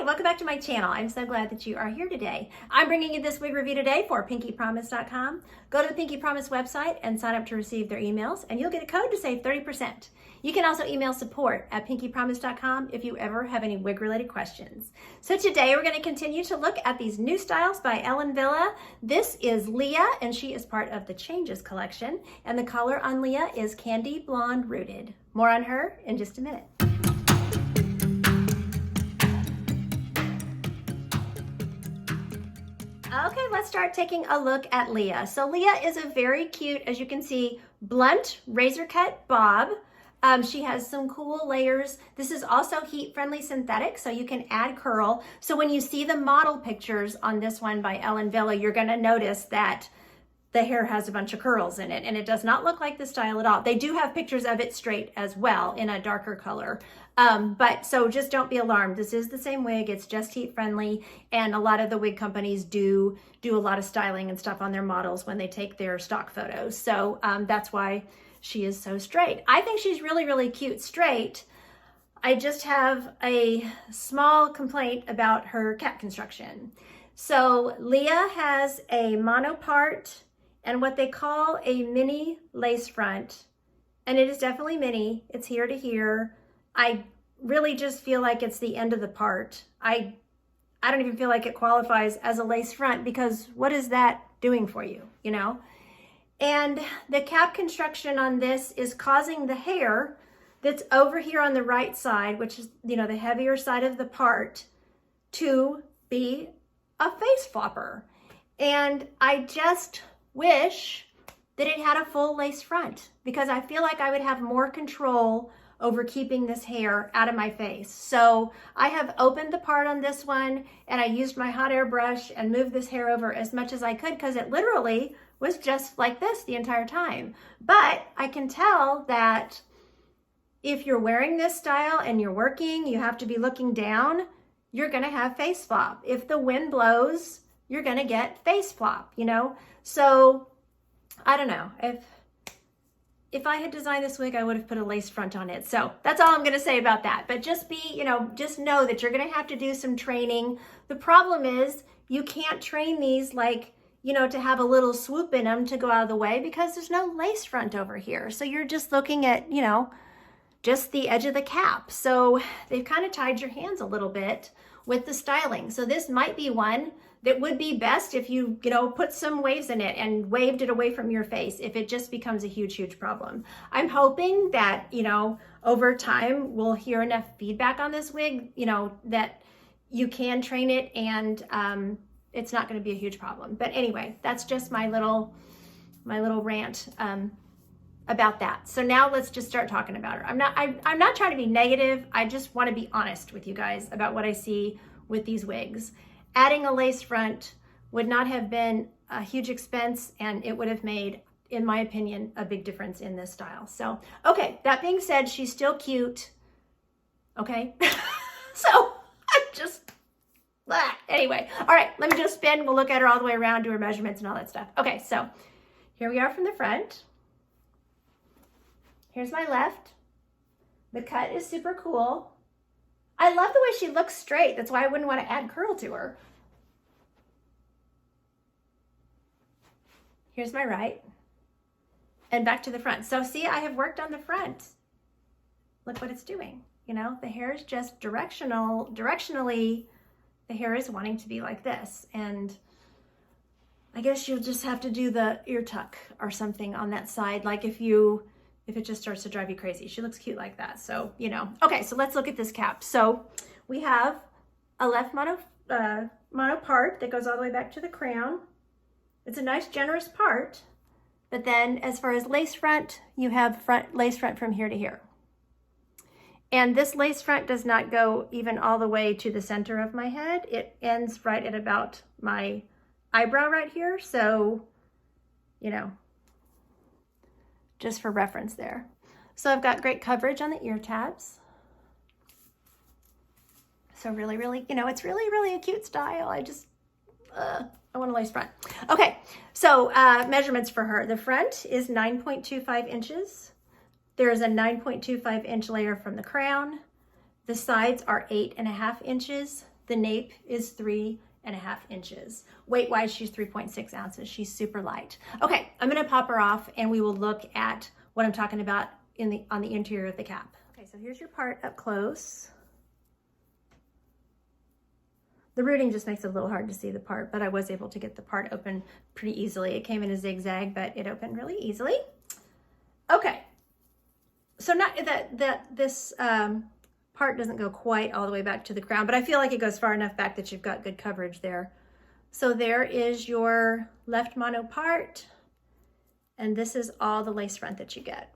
Hi, welcome back to my channel. I'm so glad that you are here today. I'm bringing you this wig review today for pinkypromise.com. Go to the Pinky Promise website and sign up to receive their emails, and you'll get a code to save 30%. You can also email support@pinkypromise.com if you ever have any wig-related questions. So today we're going to continue to look at these new styles by Wille LIA. This is Leah, and she is part of the Changes collection, and the color on Leah is Candy Blonde Rooted. More on her in just a minute. Okay, let's start taking a look at Leah. So Leah is a very cute, as you can see, blunt razor cut bob. She has some cool layers. This is also heat-friendly synthetic, so you can add curl. So when you see the model pictures on this one by Wille LIA, you're gonna notice that the hair has a bunch of curls in it, and it does not look like the style at all. They do have pictures of it straight as well in a darker color. But so just don't be alarmed. This is the same wig. It's just heat friendly, and a lot of the wig companies do a lot of styling and stuff on their models when they take their stock photos. So that's why she is so straight. I think she's really, really cute straight. I just have a small complaint about her cap construction. So Leah has a mono part and what they call a mini lace front, and it is definitely mini. It's here to here. I really just feel like it's the end of the part. I don't even feel like it qualifies as a lace front, because what is that doing for you, you know? And the cap construction on this is causing the hair that's over here on the right side, which is, you know, the heavier side of the part, to be a face flopper. And I just wish that it had a full lace front, because I feel like I would have more control over keeping this hair out of my face. So I have opened the part on this one, and I used my hot air brush and moved this hair over as much as I could, because it literally was just like this the entire time. But I can tell that if you're wearing this style and you're working, you have to be looking down, you're gonna have face flop. If the wind blows, you're gonna get face flop, you know? So I don't know, if I had designed this wig, I would have put a lace front on it. So that's all I'm gonna say about that. But just be, you know, just know that you're gonna have to do some training. The problem is you can't train these like, you know, to have a little swoop in them to go out of the way, because there's no lace front over here. So you're just looking at, you know, just the edge of the cap. So they've kind of tied your hands a little bit with the styling. So this might be one that would be best if you know, put some waves in it and waved it away from your face, if it just becomes a huge, huge problem. I'm hoping that, you know, over time we'll hear enough feedback on this wig, you know, that you can train it and it's not going to be a huge problem. But anyway, that's just my little rant about that. So now let's just start talking about her. I'm not trying to be negative. I just want to be honest with you guys about what I see with these wigs. Adding a lace front would not have been a huge expense, and it would have made, in my opinion, a big difference in this style. So, okay, that being said, she's still cute. Okay, so I'm just, anyway. All right, let me just spin. We'll look at her all the way around, do her measurements and all that stuff. Okay, so here we are from the front. Here's my left. The cut is super cool. I love the way she looks straight. That's why I wouldn't want to add curl to her. Here's my right. And back to the front. So see, I have worked on the front. Look what it's doing. You know, the hair is just directionally, the hair is wanting to be like this. And I guess you'll just have to do the ear tuck or something on that side. Like if it just starts to drive you crazy. She looks cute like that. So, you know. Okay, so let's look at this cap. So we have a left mono part that goes all the way back to the crown. It's a nice, generous part. But then as far as lace front, you have lace front from here to here. And this lace front does not go even all the way to the center of my head. It ends right at about my eyebrow right here. So, you know, just for reference there. So I've got great coverage on the ear tabs. So really, really, you know, it's really, really a cute style. I just, I want a lace front. Okay, so measurements for her. The front is 9.25 inches. There's a 9.25 inch layer from the crown. The sides are 8.5 inches. The nape is 3.5 inches. Weight-wise, she's 3.6 ounces. She's super light. Okay, I'm gonna pop her off and we will look at what I'm talking about on the interior of the cap. Okay, so here's your part up close. The rooting just makes it a little hard to see the part, but I was able to get the part open pretty easily. It came in a zigzag, but it opened really easily. Okay, so not that this part doesn't go quite all the way back to the ground, but I feel like it goes far enough back that you've got good coverage there. So there is your left mono part, and this is all the lace front that you get.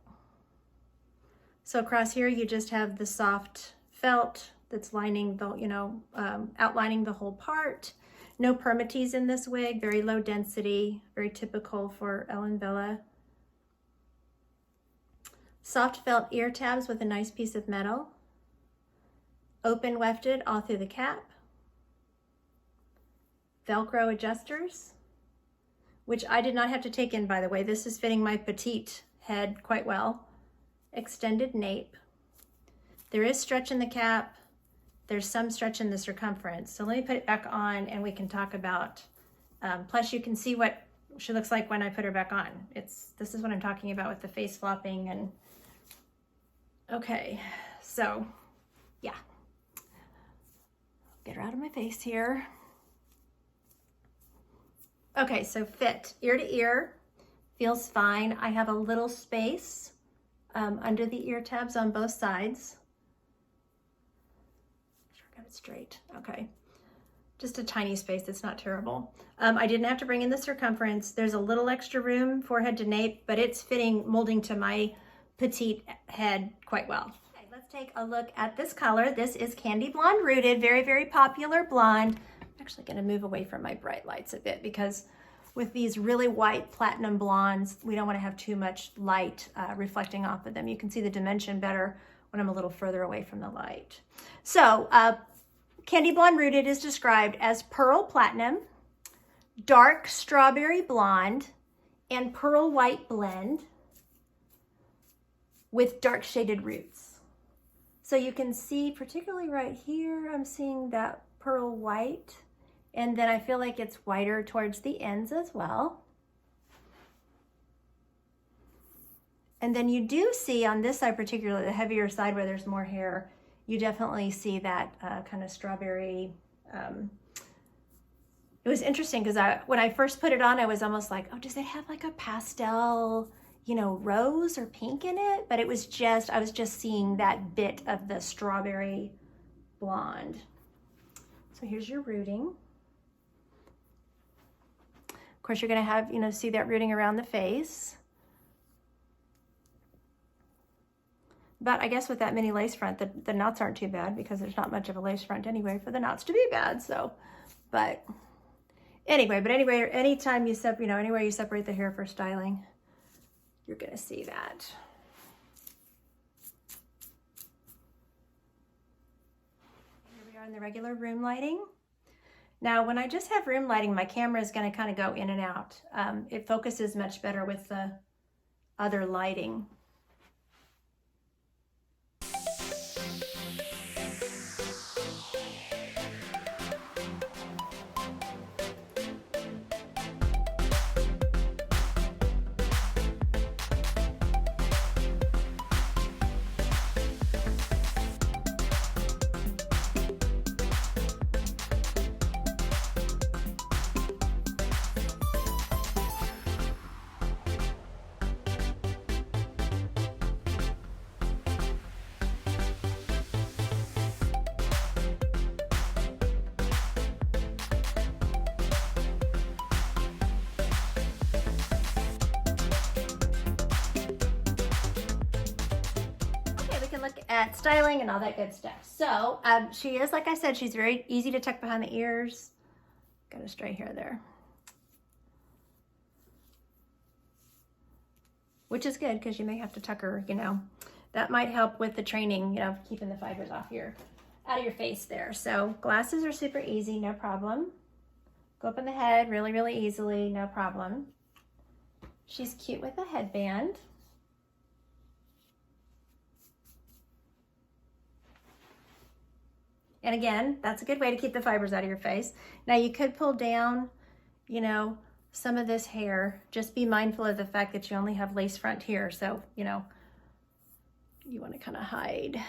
So across here, you just have the soft felt that's lining the, outlining the whole part. No permatease in this wig, very low density, very typical for Ellen Wille. Soft felt ear tabs with a nice piece of metal. Open wefted all through the cap. Velcro adjusters, which I did not have to take in, by the way. This is fitting my petite head quite well. Extended nape. There is stretch in the cap. There's some stretch in the circumference. So let me put it back on and we can talk about, plus you can see what she looks like when I put her back on. This is what I'm talking about with the face flopping and, okay, so yeah. Get her out of my face here. Okay, so fit, ear to ear, feels fine. I have a little space under the ear tabs on both sides. Got it straight, okay. Just a tiny space, it's not terrible. I didn't have to bring in the circumference. There's a little extra room, forehead to nape, but it's molding to my petite head quite well. Okay, let's take a look at this color. This is Candy Blonde Rooted, very, very popular blonde. I'm actually gonna move away from my bright lights a bit because with these really white platinum blondes, we don't wanna have too much light reflecting off of them. You can see the dimension better when I'm a little further away from the light. So Candy Blonde Rooted is described as pearl platinum, dark strawberry blonde, and pearl white blend with dark shaded roots. So you can see, particularly right here, I'm seeing that pearl white, and then I feel like it's whiter towards the ends as well. And then you do see on this side, particularly the heavier side where there's more hair, you definitely see that kind of strawberry. It was interesting because when I first put it on, I was almost like, oh, does it have like a pastel, rose or pink in it? But it was just, I was just seeing that bit of the strawberry blonde. So here's your rooting. Of course, you're gonna have, see that rooting around the face. But I guess with that mini lace front, the knots aren't too bad because there's not much of a lace front anyway for the knots to be bad. So, anyway, anytime you anywhere you separate the hair for styling, you're gonna see that. Here we are in the regular room lighting. Now, when I just have room lighting, my camera is gonna kind of go in and out. It focuses much better with the other lighting. Look at styling and all that good stuff. So she is, like I said, she's very easy to tuck behind the ears. Got a stray hair there, which is good because you may have to tuck her, that might help with the training, keeping the fibers out of your face there. So glasses are super easy, no problem. Go up in the head really, really easily, no problem. She's cute with a headband. And again, that's a good way to keep the fibers out of your face. Now you could pull down, you know, some of this hair. Just be mindful of the fact that you only have lace front here. So, you know, you want to kind of hide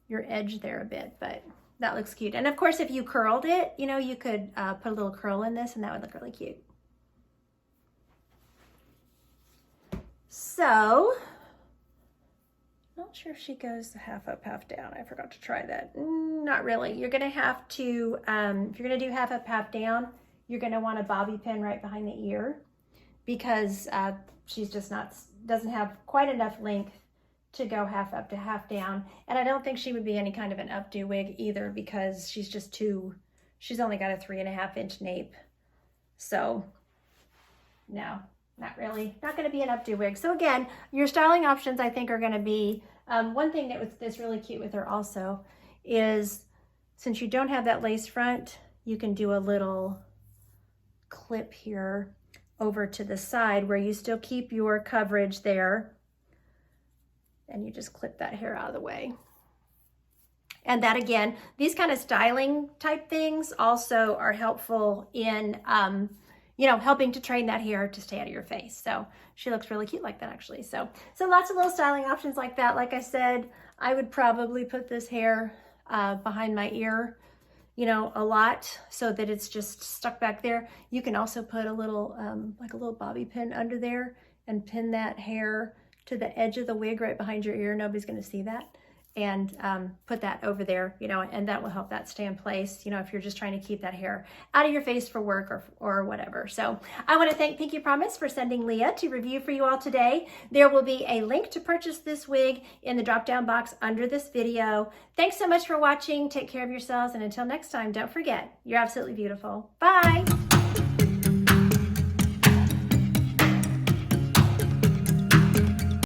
your edge there a bit, but that looks cute. And of course, if you curled it, you know, you could put a little curl in this and that would look really cute. So, not sure if she goes half up, half down. I forgot to try that. Not really. You're gonna have to, if you're gonna do half up, half down, you're gonna want a bobby pin right behind the ear because she's just doesn't have quite enough length to go half up to half down. And I don't think she would be any kind of an updo wig either because she's only got a 3.5 inch nape. So no, not really, not gonna be an updo wig. So again, your styling options I think are gonna be, one thing that's really cute with her also is since you don't have that lace front, you can do a little clip here over to the side where you still keep your coverage there. And you just clip that hair out of the way. And that again, these kind of styling type things also are helpful in, you know, helping to train that hair to stay out of your face. So she looks really cute like that actually. So lots of little styling options like that. Like I said, I would probably put this hair behind my ear, you know, a lot so that it's just stuck back there. You can also put a little, like a little bobby pin under there and pin that hair to the edge of the wig right behind your ear. Nobody's going to see that. And put that over there, you know, and that will help that stay in place, you know, if you're just trying to keep that hair out of your face for work or whatever. So I want to thank Pinky Promise for sending Leah to review for you all today. There will be a link to purchase this wig in the drop-down box under this video. Thanks so much for watching. Take care of yourselves. And until next time, don't forget, you're absolutely beautiful. Bye.